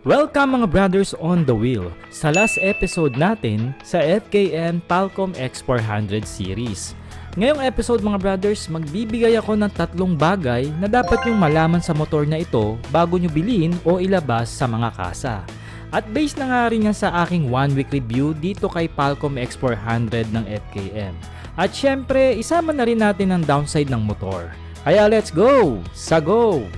Welcome mga brothers on the wheel sa last episode natin sa FKN Palcom X400 series. Ngayong episode mga brothers, magbibigay ako ng 3 bagay na dapat nyong malaman sa motor na ito bago nyo bilhin o ilabas sa mga kasa. At based na nga rin yan sa aking 1-week review dito kay Palcom X400 ng FKM. At syempre, isama na rin natin ang downside ng motor. Kaya let's go! Sa go!